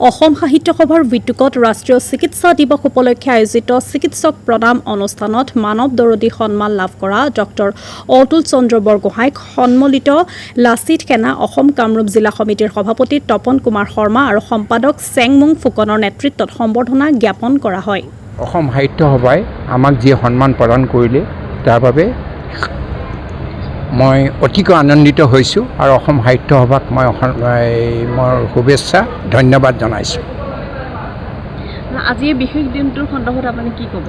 অসম সাহিত্য সভাৰ উদ্যোগত ৰাষ্ট্ৰীয় চিকিৎসা দিৱস উপলক্ষে আয়োজিত চিকিৎসক প্ৰণাম অনুষ্ঠানত মানৱ দৰদী সন্মান লাভ কৰা ডক্টৰ অতুল চন্দ্ৰ বৰগোহাঁইক সন্মিলিত লাচিত সেনা অসম কামৰূপ জিলা সমিতিৰ সভাপতি তপন কুমাৰ শৰ্মা আৰু সম্পাদক চেংমুং ফুকনৰ নেতৃত্বত সম্বৰ্ধনা জ্ঞাপন কৰা হয়। অসম সাহিত্য সভাই আমাক যি সন্মান প্ৰদান কৰিলে তাৰ বাবে মই অতিকৈ আনন্দিত হৈছোঁ আৰু অসম সাহিত্য সভাক মই শুভেচ্ছা ধন্যবাদ জনাইছোঁ। আজি বিশেষ দিনটোৰ সন্দৰ্ভত আপুনি কি ক'ব?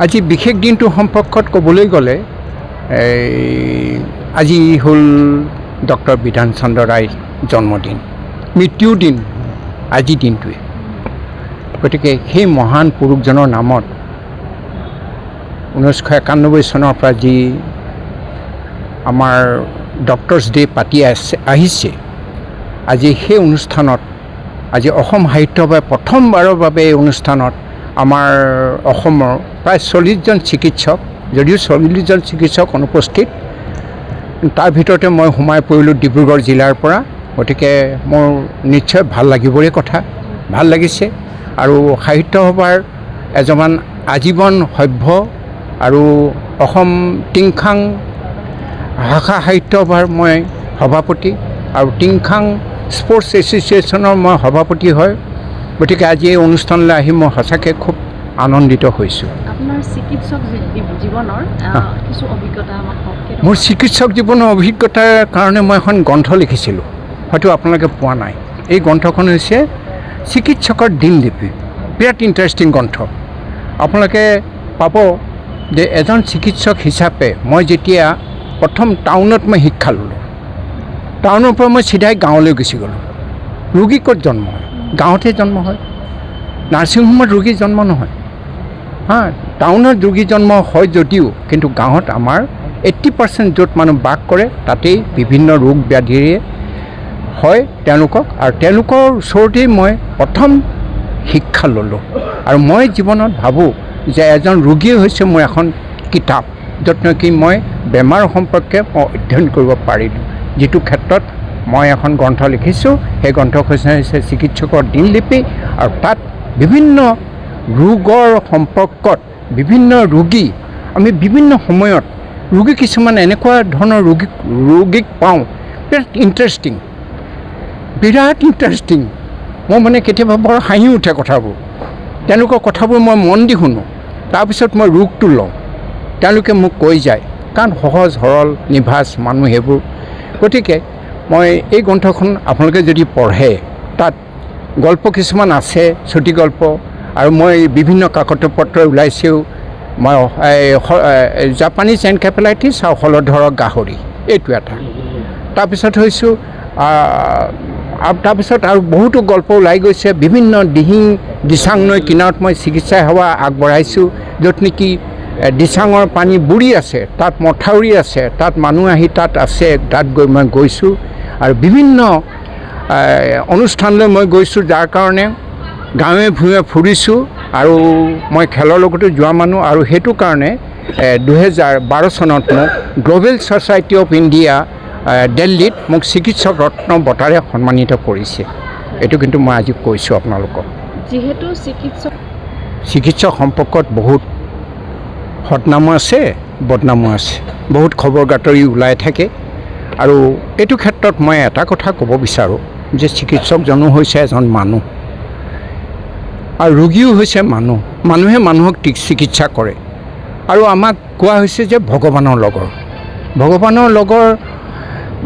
আজি বিশেষ দিনটোৰ সম্পৰ্কত ক'বলৈ গ'লে আজি হ'ল ডক্টৰ বিধান চন্দ্ৰ ৰায়ৰ জন্মদিন, মৃত্যুৰ দিন আজি দিনটোৱে। গতিকে সেই মহান পুৰুষজনৰ নামত 1991 চনৰ পৰা যি আমাৰ ডক্টৰছ ডে পাতি আহিছে, আজি সেই অনুষ্ঠানত আজি অসম সাহিত্য সভাই প্ৰথমবাৰৰ বাবে এই অনুষ্ঠানত আমাৰ অসমৰ প্ৰায় 40জন চিকিৎসক, যদিও 40জন চিকিৎসক অনুপস্থিত, তাৰ ভিতৰতে মই সোমাই পৰিলোঁ ডিব্ৰুগড় জিলাৰ পৰা। গতিকে মোৰ নিশ্চয় ভাল লাগিবৰে কথা, ভাল লাগিছে। আৰু সাহিত্য সভাৰ এজন আজীৱন সভ্য আৰু অসম টিংখাং ভাষা সাহিত্য সভাৰ মই সভাপতি আৰু টিংখাং স্পৰ্টছ এছ'চিয়েশ্যনৰ মই সভাপতি হয়। গতিকে আজি এই অনুষ্ঠানলৈ আহি মই সঁচাকৈ খুব আনন্দিত হৈছোঁ। আপোনাৰ চিকিৎসক জীৱনৰ কিছু অভিজ্ঞতা আমাক কওক। মোৰ চিকিৎসক জীৱনৰ অভিজ্ঞতাৰ কাৰণে মই এখন গ্ৰন্থ লিখিছিলোঁ, হয়তো আপোনালোকে পোৱা নাই। এই গ্ৰন্থখন হৈছে চিকিৎসকৰ দিনলিপি, বিৰাট ইণ্টাৰেষ্টিং গ্ৰন্থ। আপোনালোকে পাব যে এজন চিকিৎসক হিচাপে মই যেতিয়া প্ৰথম টাউনত মই শিক্ষা ল'লোঁ, টাউনৰ পৰা মই চিধাই গাঁৱলৈ গুচি গ'লোঁ। ৰোগী ক'ত জন্ম হয়? গাঁৱতে জন্ম হয়। নাৰ্ছিং হোমত ৰোগী জন্ম নহয়। টাউনত ৰোগী জন্ম হয় যদিও কিন্তু গাঁৱত আমাৰ 80% য'ত মানুহ বাস কৰে তাতেই বিভিন্ন ৰোগ ব্যাধিৰে হয় তেওঁলোকক, আৰু তেওঁলোকৰ ওচৰতেই মই প্ৰথম শিক্ষা ল'লোঁ। আৰু মই জীৱনত ভাবোঁ যে এজন ৰোগীয়ে হৈছে মোৰ এখন কিতাপ, য'ত নেকি মই বেমাৰ সম্পৰ্কে মই অধ্যয়ন কৰিব পাৰিলোঁ। যিটো ক্ষেত্ৰত মই এখন গ্ৰন্থ লিখিছোঁ, সেই গ্ৰন্থখন হৈছে চিকিৎসকৰ দিনলিপি। আৰু তাত বিভিন্ন ৰোগৰ সম্পৰ্কত বিভিন্ন ৰোগী, আমি বিভিন্ন সময়ত ৰোগী কিছুমান এনেকুৱা ধৰণৰ ৰোগীক পাওঁ, বিৰাট ইণ্টাৰেষ্টিং। মোৰ মানে কেতিয়াবা বৰ হাঁহি উঠে কথাবোৰ। তেওঁলোকৰ কথাবোৰ মই মন দি শুনো, তাৰপিছত মই ৰোগটো লওঁ, তেওঁলোকে মোক কৈ যায়, কাৰণ সহজ সৰল নিভাজ মানুহ সেইবোৰ। গতিকে মই এই গ্ৰন্থখন আপোনালোকে যদি পঢ়ে, তাত গল্প কিছুমান আছে, চুটি গল্প, আৰু মই বিভিন্ন কাকত পত্ৰ ওলাইছেও। মই জাপানীজ এনকেফেলাইটিছ আৰু হলধৰৰ গাহৰি, এইটো এটা। তাৰপিছত হৈছোঁ তাৰপিছত আৰু বহুতো গল্প ওলাই গৈছে। বিভিন্ন দিচাং নৈ কিনাৰত মই চিকিৎসা সেৱা আগবঢ়াইছোঁ, য'ত নেকি দিচাঙৰ পানী বুৰি আছে, তাত মথাউৰি আছে, তাত মানুহ আহি তাত আছে, তাত গৈ মই গৈছোঁ। আৰু বিভিন্ন অনুষ্ঠানলৈ মই গৈছোঁ, যাৰ কাৰণে গাঁৱে ভূঞে ফুৰিছোঁ। আৰু মই খেলৰ লগতো যোৱা মানুহ, আৰু সেইটো কাৰণে 2012 চনত মোক গ্ল'বেল ছ'চাইটি অফ ইণ্ডিয়া দিল্লীত মোক চিকিৎসক ৰত্ন বঁটাৰে সন্মানিত কৰিছে। এইটো কিন্তু মই আজি কৈছোঁ আপোনালোকক। যিহেতু চিকিৎসক সম্পৰ্কত বহুত সদনামো আছে, বদনামো আছে, বহুত খবৰ বাতৰি ওলাই থাকে। আৰু এইটো ক্ষেত্ৰত মই এটা কথা ক'ব বিচাৰোঁ যে চিকিৎসকজনো হৈছে এজন মানুহ, আৰু ৰোগীও হৈছে মানুহ। মানুহে মানুহক চিকিৎসা কৰে। আৰু আমাক কোৱা হৈছে যে ভগৱানৰ লগৰ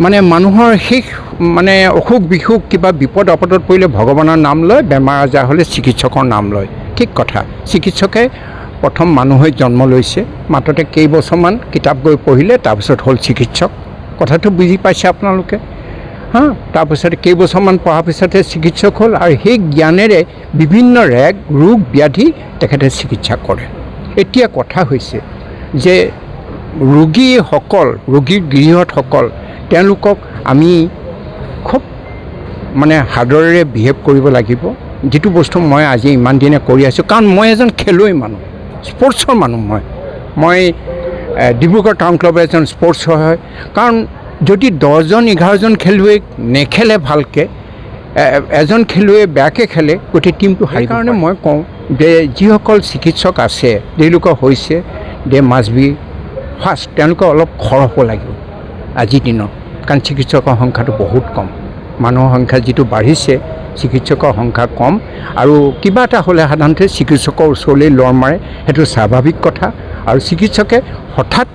মানে মানুহৰ শেষ মানে অসুখ বিসুখ কিবা বিপদ আপদত পৰিলে ভগৱানৰ নাম লয়, বেমাৰ আজাৰ হ'লে চিকিৎসকৰ নাম লয়। ঠিক কথা। চিকিৎসকে প্ৰথম মানুহ হৈ জন্ম লৈছে, মাত্ৰতে কেইবছৰমান কিতাপ গৈ পঢ়িলে, তাৰপিছত হ'ল চিকিৎসক। কথাটো বুজি পাইছে আপোনালোকে? তাৰপিছত কেইবছৰমান পঢ়াৰ পিছতে চিকিৎসক হ'ল, আৰু সেই জ্ঞানেৰে বিভিন্ন ৰোগ ব্যাধি তেখেতে চিকিৎসা কৰে। এতিয়া কথা হৈছে যে ৰোগীৰ গৃহতসকল, তেওঁলোকক আমি খুব মানে সাদৰেৰে বিহেভ কৰিব লাগিব, যিটো বস্তু মই আজি ইমান দিনে কৰি আছোঁ। কাৰণ মই এজন খেলুৱৈ মানুহ, স্পৰ্টছৰ মানুহ। মই ডিব্ৰুগড় টাউন ক্লাবৰ এজন স্পৰ্টছৰ হয়। কাৰণ যদি 10জন 11জন খেলুৱৈ নেখেলে ভালকৈ, এজন খেলুৱৈয়ে বেয়াকৈ খেলে গোটেই টীমটো হাৰিব। সেইকাৰণে মই কওঁ যে যিসকল চিকিৎসক আছে তেওঁলোকৰ হৈছে দে মাষ্ট বি ফাৰ্ষ্ট, তেওঁলোকে অলপ খৰ হ'ব লাগিব আজিৰ দিনত, কাৰণ চিকিৎসকৰ সংখ্যাটো বহুত কম। মানুহৰ সংখ্যা যিটো বাঢ়িছে, চিকিৎসকৰ সংখ্যা কম, আৰু কিবা এটা হ'লে সাধাৰণতে চিকিৎসকৰ ওচৰলৈ লৰ মাৰে, সেইটো স্বাভাৱিক কথা। আৰু চিকিৎসকে হঠাৎ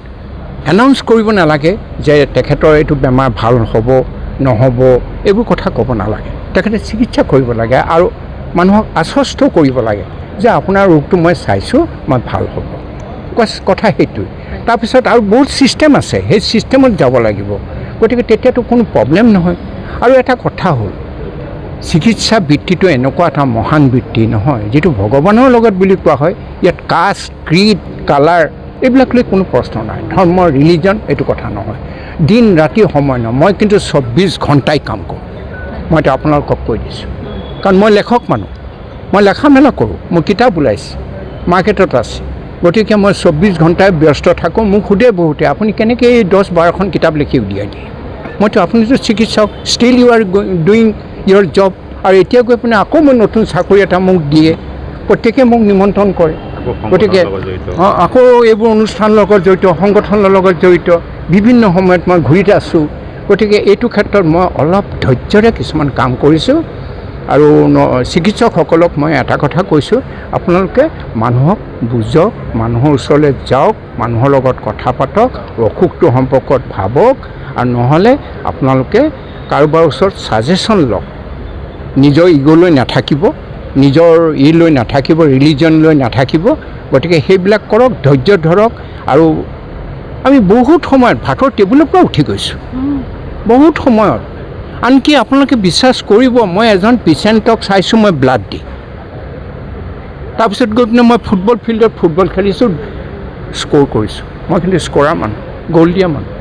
এনাউন্স কৰিব নালাগে যে তেখেতৰ এইটো বেমাৰ ভাল হ'ব নহ'ব, এইবোৰ কথা ক'ব নালাগে। তেখেতে চিকিৎসা কৰিব লাগে আৰু মানুহক আশ্বস্ত কৰিব লাগে যে আপোনাৰ ৰোগটো মই চাইছোঁ, মই ভাল হ'ব। কথা সেইটোৱে। তাৰপিছত আৰু বহুত ছিষ্টেম আছে, সেই ছিষ্টেমত যাব লাগিব, গতিকে তেতিয়াতো কোনো প্ৰব্লেম নহয়। আৰু এটা কথা হ'ল, চিকিৎসা বৃত্তিটো এনেকুৱা এটা মহান বৃত্তি নহয় যিটো ভগৱানৰ লগত বুলি কোৱা হয়। ইয়াত কাষ্ট, ক্ৰীড, কালাৰ এইবিলাক লৈ কোনো প্ৰশ্ন নাই, ধৰ্ম, ৰিলিজন এইটো কথা নহয়। দিন ৰাতি সময় নহয়, মই কিন্তু 24 ঘণ্টাই কাম কৰোঁ। মই এতিয়া আপোনালোকক কৈ দিছোঁ, কাৰণ মই লেখক মানুহ, মই লেখা মেলা কৰোঁ, মোৰ কিতাপ ওলাইছে, মাৰ্কেটত আছে, গতিকে মই 24 ঘণ্টাই ব্যস্ত থাকোঁ। মোক সোধে বহুতে, আপুনি কেনেকৈ এই 10-12খন কিতাপ লিখি উলিয়াই দিয়ে? মইতো আপুনিতো চিকিৎসক, still you are doing your job. আৰু এতিয়া গৈ আপুনি আকৌ মই নতুন চাকৰি এটা মোক দিয়ে, প্ৰত্যেকে মোক নিমন্ত্ৰণ কৰে, গতিকে আকৌ এইবোৰ অনুষ্ঠানৰ লগত জড়িত, সংগঠনৰ লগত জড়িত, বিভিন্ন সময়ত মই ঘূৰিত আছোঁ। গতিকে এইটো ক্ষেত্ৰত মই অলপ ধৈৰ্যৰে কিছুমান কাম কৰিছোঁ। আৰু চিকিৎসকসকলক মই এটা কথা কৈছোঁ, আপোনালোকে মানুহক বুজক, মানুহৰ ওচৰলৈ যাওক, মানুহৰ লগত কথা পাতক, অসুখটো সম্পৰ্কত ভাবক, আৰু নহ'লে আপোনালোকে কাৰোবাৰ ওচৰত ছাজেশ্যন লওক। নিজৰ ইগ'লৈ নাথাকিব, নিজৰ লৈ নাথাকিব, ৰিলিজন লৈ নাথাকিব। গতিকে সেইবিলাক কৰক, ধৈৰ্য ধৰক। আৰু আমি বহুত সময়ত ভাতৰ টেবুলৰ পৰা উঠি গৈছোঁ, বহুত সময়ত। আনকি আপোনালোকে বিশ্বাস কৰিব, মই এজন পেচেণ্টক চাইছোঁ মই ব্লাড দি, তাৰপিছত গৈ পিনে মই ফুটবল ফিল্ডত ফুটবল খেলিছোঁ, স্ক'ৰ কৰিছোঁ। মই কিন্তু স্ক'ৰাৰ মানুহ, গ'ল দিয়া মানুহ।